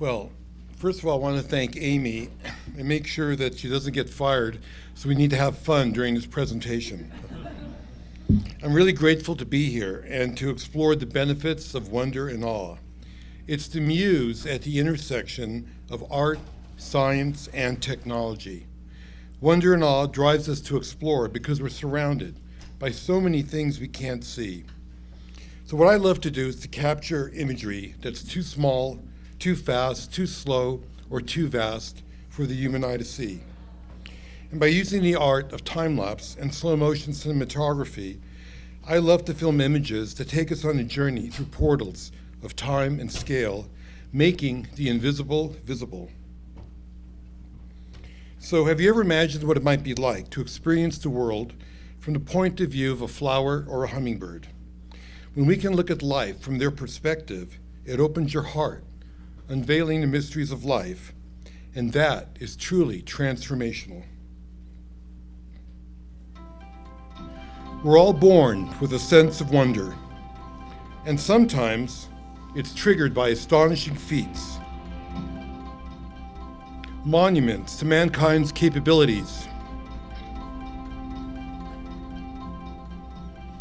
Well, first of all, I want to thank Amy and make sure that she doesn't get fired, so we need to have fun during this presentation. I'm really grateful to be here and to explore the benefits of wonder and awe. It's the muse at the intersection of art, science, and technology. Wonder and awe drives us to explore because we're surrounded by so many things we can't see. So what I love to do is to capture imagery that's too small, too fast, too slow, or too vast for the human eye to see. And by using the art of time-lapse and slow-motion cinematography, I love to film images that take us on a journey through portals of time and scale, making the invisible visible. So have you ever imagined what it might be like to experience the world from the point of view of a flower or a hummingbird? When we can look at life from their perspective, it opens your heart, unveiling the mysteries of life, and that is truly transformational. We're all born with a sense of wonder, and sometimes it's triggered by astonishing feats, monuments to mankind's capabilities,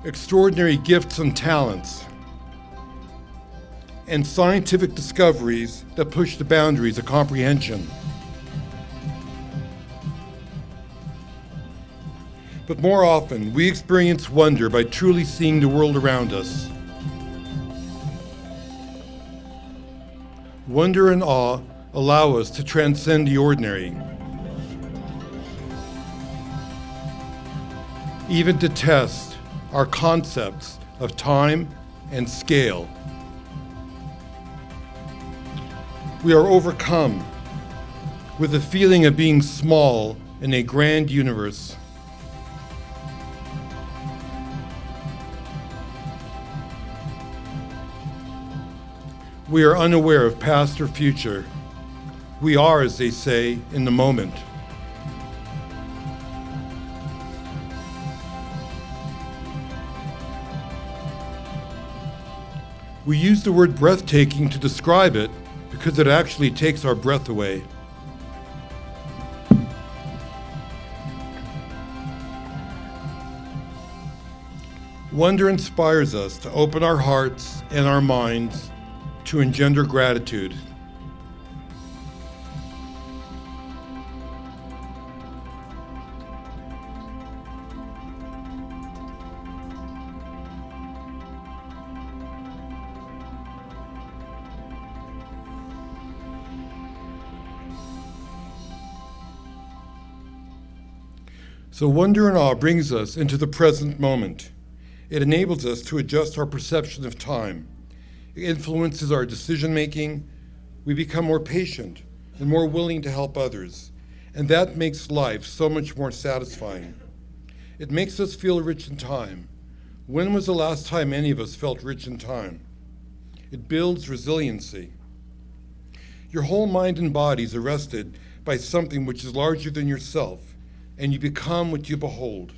extraordinary gifts and talents, and scientific discoveries that push the boundaries of comprehension. But more often, we experience wonder by truly seeing the world around us. Wonder and awe allow us to transcend the ordinary, even to test our concepts of time and scale. We are overcome with a feeling of being small in a grand universe. We are unaware of past or future. We are, as they say, in the moment. We use the word breathtaking to describe it because it actually takes our breath away. Wonder inspires us to open our hearts and our minds to engender gratitude. So wonder and awe brings us into the present moment. It enables us to adjust our perception of time. It influences our decision-making. We become more patient and more willing to help others. And that makes life so much more satisfying. It makes us feel rich in time. When was the last time any of us felt rich in time? It builds resiliency. Your whole mind and body is arrested by something which is larger than yourself, and you become what you behold.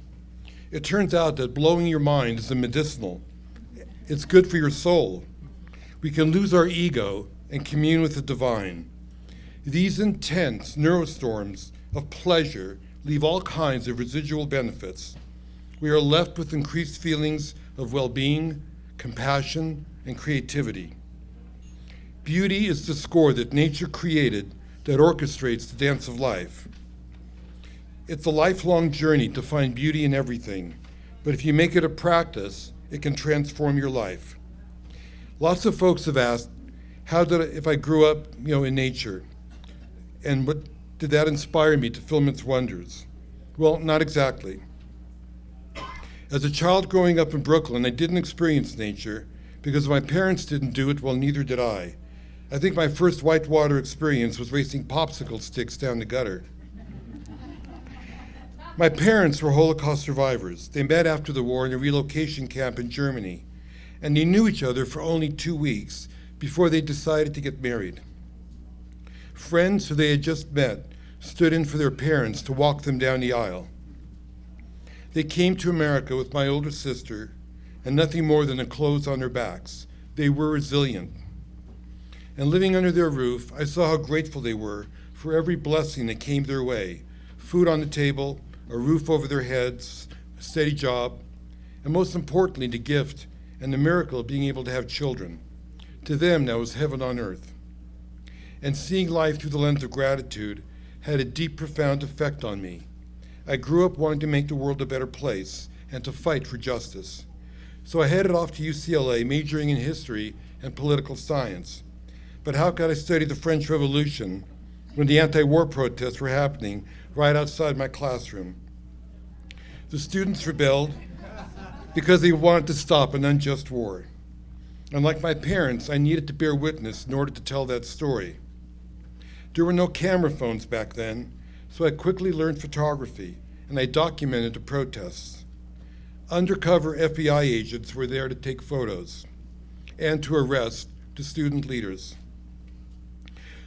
It turns out that blowing your mind is medicinal. It's good for your soul. We can lose our ego and commune with the divine. These intense neurostorms of pleasure leave all kinds of residual benefits. We are left with increased feelings of well-being, compassion, and creativity. Beauty is the score that nature created that orchestrates the dance of life. It's a lifelong journey to find beauty in everything, but if you make it a practice, it can transform your life. Lots of folks have asked, if I grew up, in nature, and what did that inspire me to film its wonders? Well, not exactly. As a child growing up in Brooklyn, I didn't experience nature because my parents didn't do it, well, neither did I. I think my first whitewater experience was racing popsicle sticks down the gutter. My parents were Holocaust survivors. They met after the war in a relocation camp in Germany, and they knew each other for only 2 weeks before they decided to get married. Friends who they had just met stood in for their parents to walk them down the aisle. They came to America with my older sister and nothing more than the clothes on their backs. They were resilient. And living under their roof, I saw how grateful they were for every blessing that came their way: food on the table, a roof over their heads, a steady job, and most importantly, the gift and the miracle of being able to have children. To them, that was heaven on earth. And seeing life through the lens of gratitude had a deep, profound effect on me. I grew up wanting to make the world a better place and to fight for justice. So I headed off to UCLA, majoring in history and political science. But how could I study the French Revolution when the anti-war protests were happening right outside my classroom? The students rebelled because they wanted to stop an unjust war. And like my parents, I needed to bear witness in order to tell that story. There were no camera phones back then, so I quickly learned photography, and I documented the protests. Undercover FBI agents were there to take photos and to arrest the student leaders.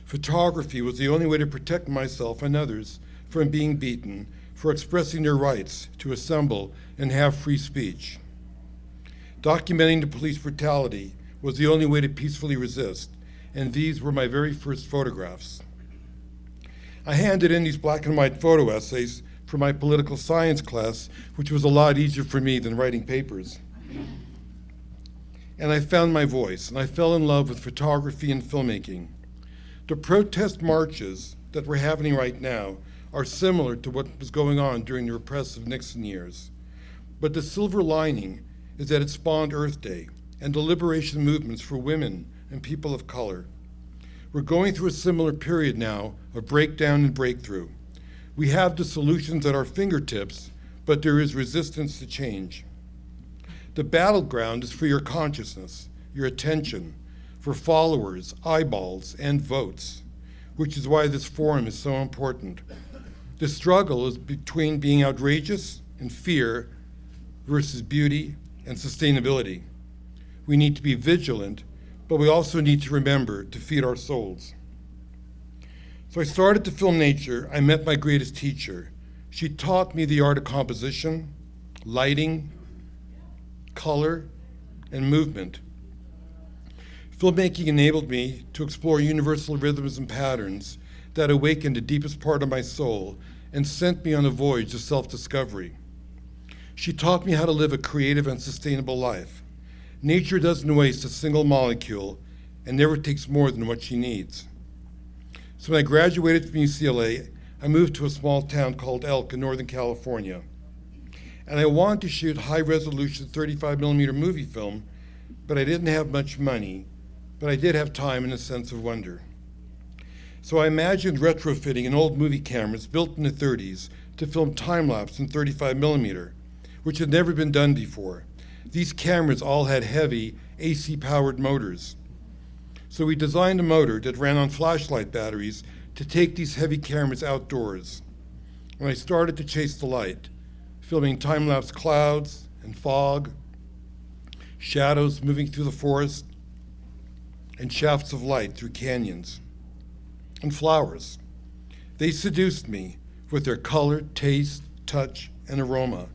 Photography was the only way to protect myself and others from being beaten for expressing their rights to assemble and have free speech. Documenting the police brutality was the only way to peacefully resist, and these were my very first photographs. I handed in these black and white photo essays for my political science class, which was a lot easier for me than writing papers. And I found my voice, and I fell in love with photography and filmmaking. The protest marches that we're having right now are similar to what was going on during the repressive Nixon years. But the silver lining is that it spawned Earth Day and the liberation movements for women and people of color. We're going through a similar period now of breakdown and breakthrough. We have the solutions at our fingertips, but there is resistance to change. The battleground is for your consciousness, your attention, for followers, eyeballs, and votes, which is why this forum is so important. The struggle is between being outrageous and fear versus beauty and sustainability. We need to be vigilant, but we also need to remember to feed our souls. So I started to film nature. I met my greatest teacher. She taught me the art of composition, lighting, color, and movement. Filmmaking enabled me to explore universal rhythms and patterns that awakened the deepest part of my soul and sent me on a voyage of self-discovery. She taught me how to live a creative and sustainable life. Nature doesn't waste a single molecule and never takes more than what she needs. So when I graduated from UCLA, I moved to a small town called Elk in Northern California. And I wanted to shoot high-resolution 35mm movie film, but I didn't have much money, but I did have time and a sense of wonder. So I imagined retrofitting an old movie cameras built in the 30s to film time-lapse in 35mm, which had never been done before. These cameras all had heavy AC-powered motors. So we designed a motor that ran on flashlight batteries to take these heavy cameras outdoors. And I started to chase the light, filming time-lapse clouds and fog, shadows moving through the forest, and shafts of light through canyons, and flowers. They seduced me with their color, taste, touch, and aroma.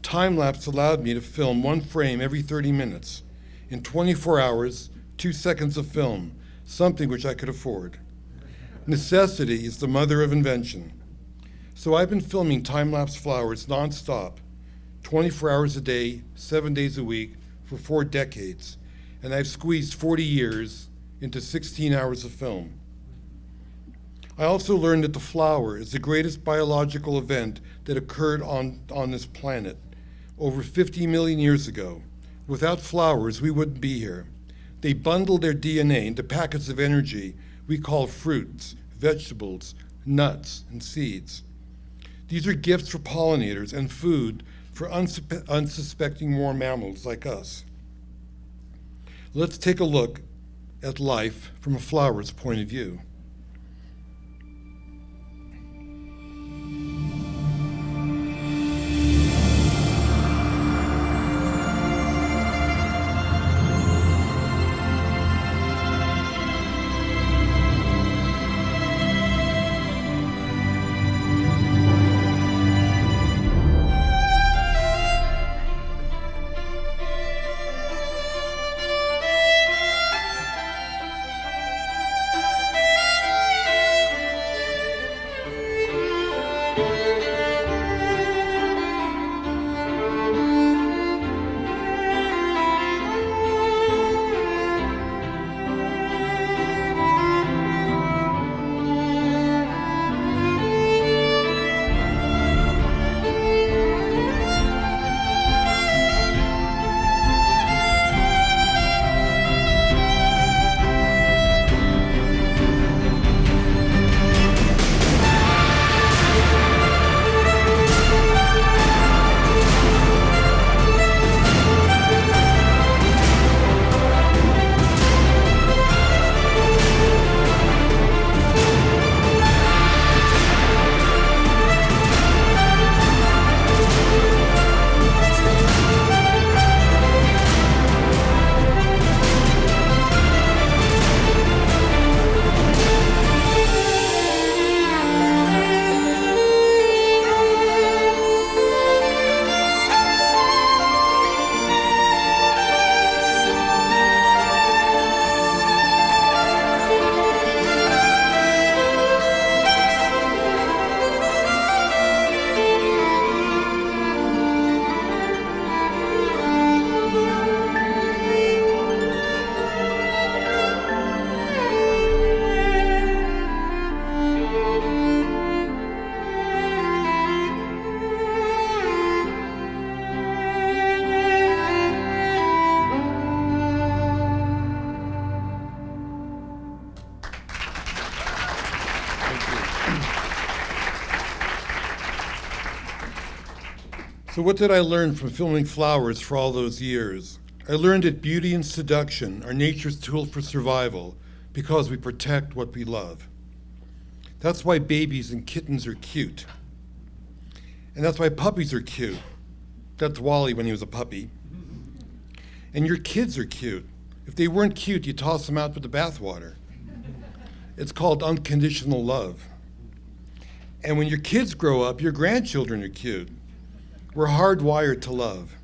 Time-lapse allowed me to film one frame every 30 minutes. In 24 hours, 2 seconds of film, something which I could afford. Necessity is the mother of invention. So I've been filming time-lapse flowers nonstop, 24 hours a day, 7 days a week, for 4 decades, and I've squeezed 40 years into 16 hours of film. I also learned that the flower is the greatest biological event that occurred on this planet over 50 million years ago. Without flowers, we wouldn't be here. They bundle their DNA into packets of energy we call fruits, vegetables, nuts, and seeds. These are gifts for pollinators and food for unsuspecting warm mammals like us. Let's take a look at life from a flower's point of view. So what did I learn from filming flowers for all those years? I learned that beauty and seduction are nature's tool for survival because we protect what we love. That's why babies and kittens are cute. And that's why puppies are cute. That's Wally when he was a puppy. And your kids are cute. If they weren't cute, you toss them out with the bathwater. It's called unconditional love. And when your kids grow up, your grandchildren are cute. We're hardwired to love.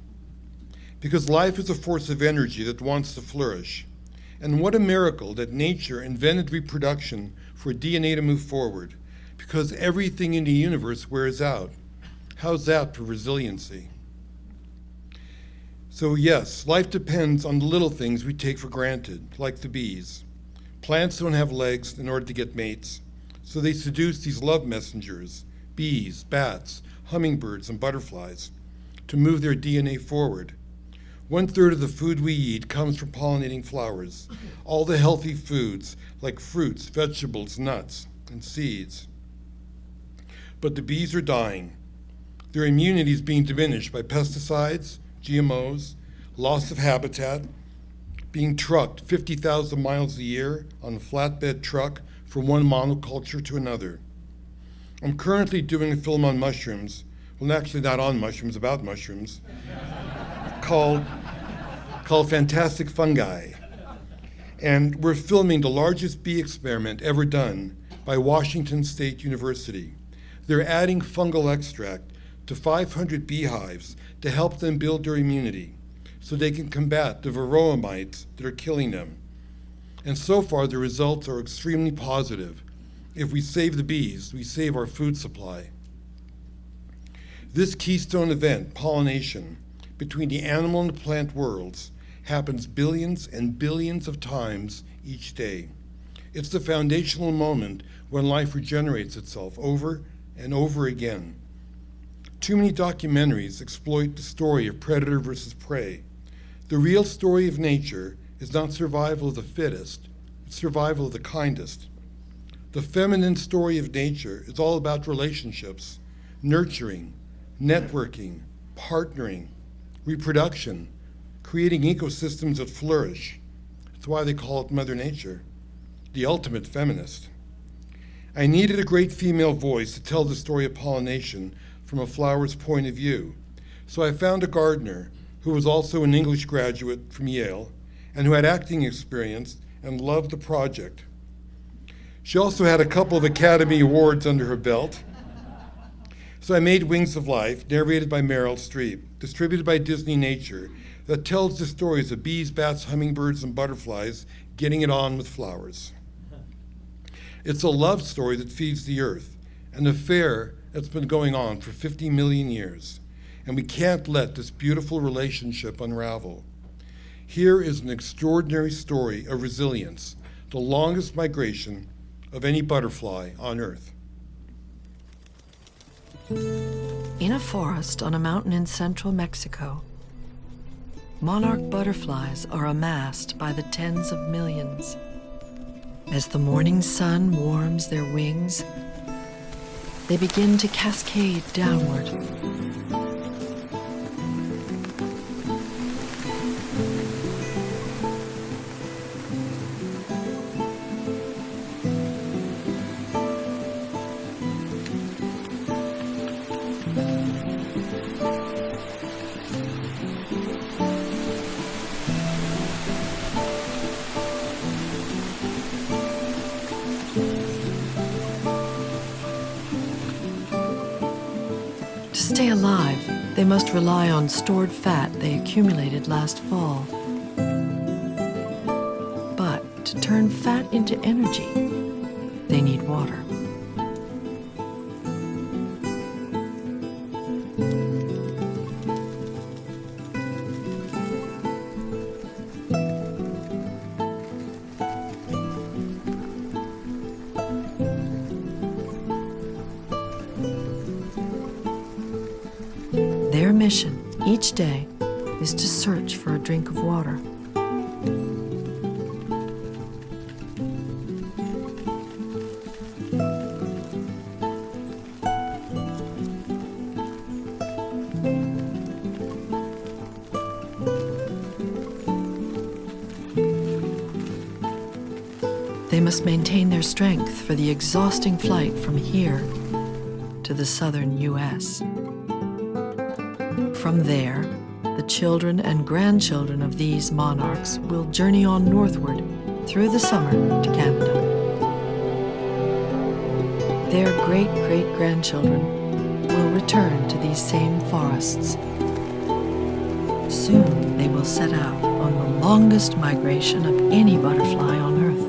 Because life is a force of energy that wants to flourish. And what a miracle that nature invented reproduction for DNA to move forward, because everything in the universe wears out. How's that for resiliency? So yes, life depends on the little things we take for granted, like the bees. Plants don't have legs in order to get mates, so they seduce these love messengers, bees, bats, hummingbirds, and butterflies, to move their DNA forward. 1/3 of the food we eat comes from pollinating flowers, all the healthy foods like fruits, vegetables, nuts, and seeds. But the bees are dying. Their immunity is being diminished by pesticides, GMOs, loss of habitat, being trucked 50,000 miles a year on a flatbed truck from one monoculture to another. I'm currently doing a film on mushrooms, well actually not on mushrooms, about mushrooms, called Fantastic Fungi. And we're filming the largest bee experiment ever done by Washington State University. They're adding fungal extract to 500 beehives to help them build their immunity so they can combat the varroa mites that are killing them. And so far, the results are extremely positive. If we save the bees, we save our food supply. This keystone event, pollination, between the animal and the plant worlds, happens billions and billions of times each day. It's the foundational moment when life regenerates itself over and over again. Too many documentaries exploit the story of predator versus prey. The real story of nature is not survival of the fittest, it's survival of the kindest. The feminine story of nature is all about relationships, nurturing, networking, partnering, reproduction, creating ecosystems that flourish. That's why they call it Mother Nature, the ultimate feminist. I needed a great female voice to tell the story of pollination from a flower's point of view. So I found a gardener who was also an English graduate from Yale and who had acting experience and loved the project. She also had a couple of Academy Awards under her belt. So I made Wings of Life, narrated by Meryl Streep, distributed by Disney Nature, that tells the stories of bees, bats, hummingbirds, and butterflies getting it on with flowers. It's a love story that feeds the earth, an affair that's been going on for 50 million years, and we can't let this beautiful relationship unravel. Here is an extraordinary story of resilience, the longest migration of any butterfly on Earth. In a forest on a mountain in central Mexico, monarch butterflies are amassed by the tens of millions. As the morning sun warms their wings, they begin to cascade downward. To stay alive, they must rely on stored fat they accumulated last fall. But to turn fat into energy, they need water. Their mission each day is to search for a drink of water. They must maintain their strength for the exhausting flight from here to the southern U.S. From there, the children and grandchildren of these monarchs will journey on northward through the summer to Canada. Their great-great-grandchildren will return to these same forests. Soon they will set out on the longest migration of any butterfly on Earth.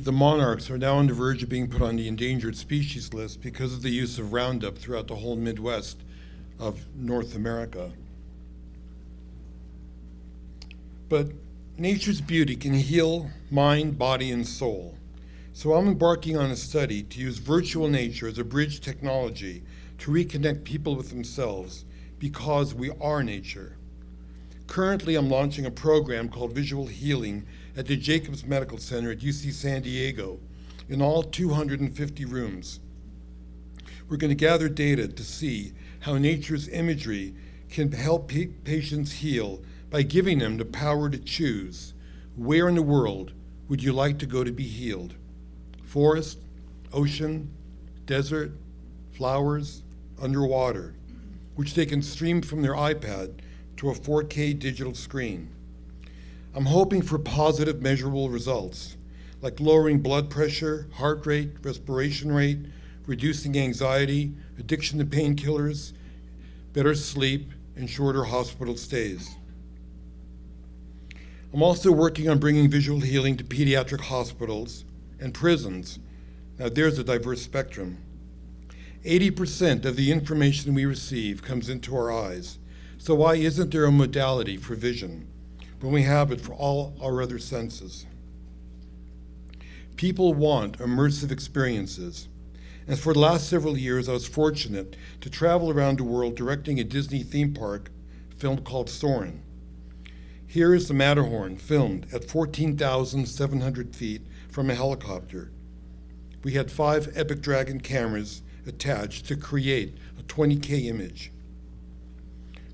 The monarchs are now on the verge of being put on the endangered species list because of the use of Roundup throughout the whole Midwest of North America. But nature's beauty can heal mind, body, and soul. So I'm embarking on a study to use virtual nature as a bridge technology to reconnect people with themselves because we are nature. Currently, I'm launching a program called Visual Healing at the Jacobs Medical Center at UC San Diego in all 250 rooms. We're going to gather data to see how nature's imagery can help patients heal by giving them the power to choose where in the world would you like to go to be healed. Forest, ocean, desert, flowers, underwater, which they can stream from their iPad to a 4K digital screen. I'm hoping for positive measurable results, like lowering blood pressure, heart rate, respiration rate, reducing anxiety, addiction to painkillers, better sleep, and shorter hospital stays. I'm also working on bringing visual healing to pediatric hospitals and prisons. Now there's a diverse spectrum. 80% of the information we receive comes into our eyes. So why isn't there a modality for vision when we have it for all our other senses? People want immersive experiences. And for the last several years, I was fortunate to travel around the world directing a Disney theme park film called Soarin'. Here is the Matterhorn, filmed at 14,700 feet from a helicopter. We had 5 Epic Dragon cameras attached to create a 20K image.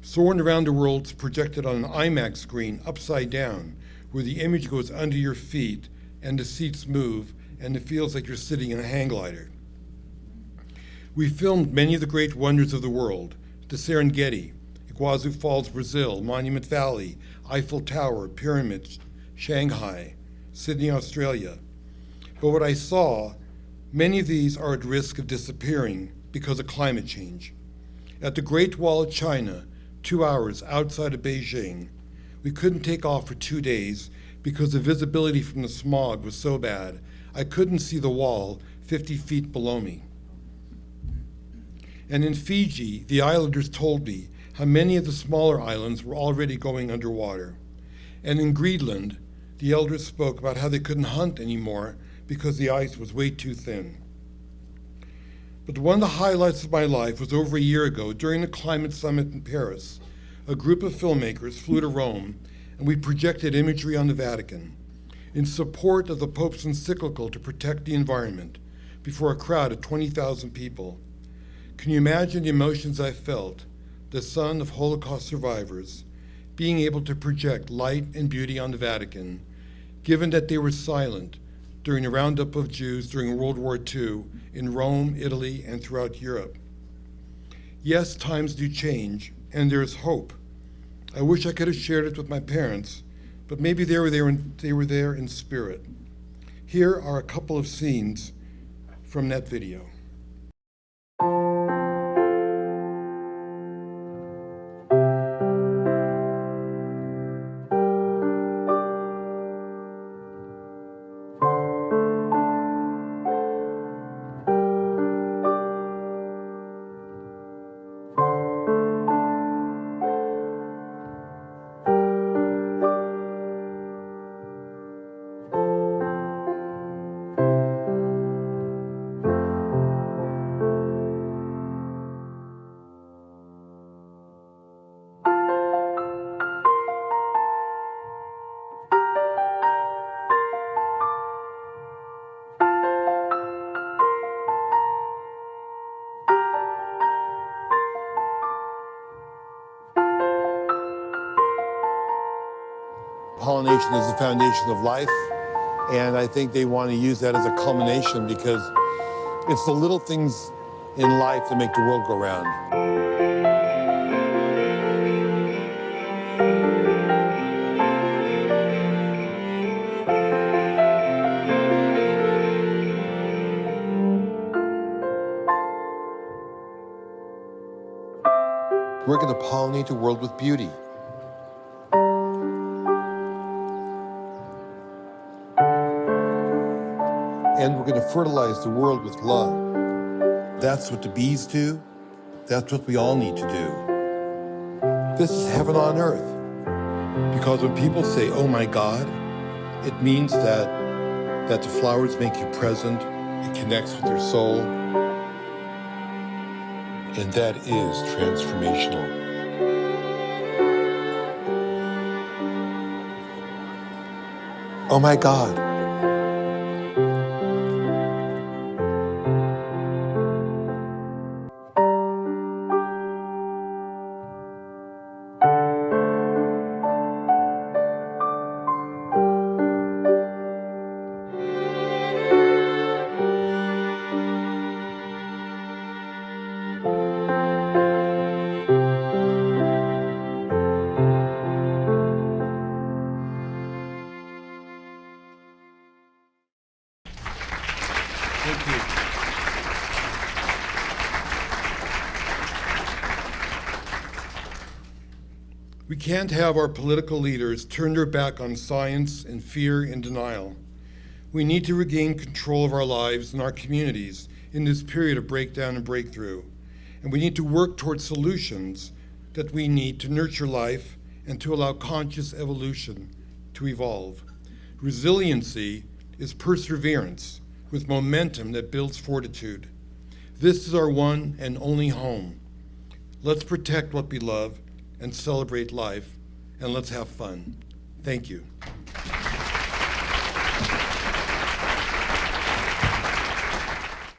Soaring around the world is projected on an IMAX screen upside down, where the image goes under your feet and the seats move and it feels like you're sitting in a hang glider. We filmed many of the great wonders of the world: the Serengeti, Iguazu Falls, Brazil, Monument Valley, Eiffel Tower, pyramids, Shanghai, Sydney, Australia. But what I saw, many of these are at risk of disappearing because of climate change. At the Great Wall of China, 2 hours outside of Beijing, we couldn't take off for 2 days because the visibility from the smog was so bad, I couldn't see the wall 50 feet below me. And in Fiji, the islanders told me how many of the smaller islands were already going underwater. And in Greenland, the elders spoke about how they couldn't hunt anymore because the ice was way too thin. But one of the highlights of my life was over a year ago during the climate summit in Paris. A group of filmmakers flew to Rome and we projected imagery on the Vatican in support of the Pope's encyclical to protect the environment before a crowd of 20,000 people. Can you imagine the emotions I felt, the son of Holocaust survivors, being able to project light and beauty on the Vatican, given that they were silent during the roundup of Jews during World War II in Rome, Italy, and throughout Europe? Yes, times do change, and there's hope. I wish I could have shared it with my parents, but maybe they were there in spirit. Here are a couple of scenes from that video. pollination is the foundation of life, and I think they want to use that as a culmination because it's the little things in life that make the world go round. We're going to pollinate the world with beauty. And we're going to fertilize the world with love. That's what the bees do. That's what we all need to do. This is heaven on earth. Because when people say, oh my God, it means that the flowers make you present, it connects with your soul, and that is transformational. Oh my God. Thank you. We can't have our political leaders turn their back on science in fear and denial. We need to regain control of our lives and our communities in this period of breakdown and breakthrough. And we need to work towards solutions that we need to nurture life and to allow conscious evolution to evolve. Resiliency is perseverance with momentum that builds fortitude. This is our one and only home. Let's protect what we love and celebrate life, and let's have fun. Thank you.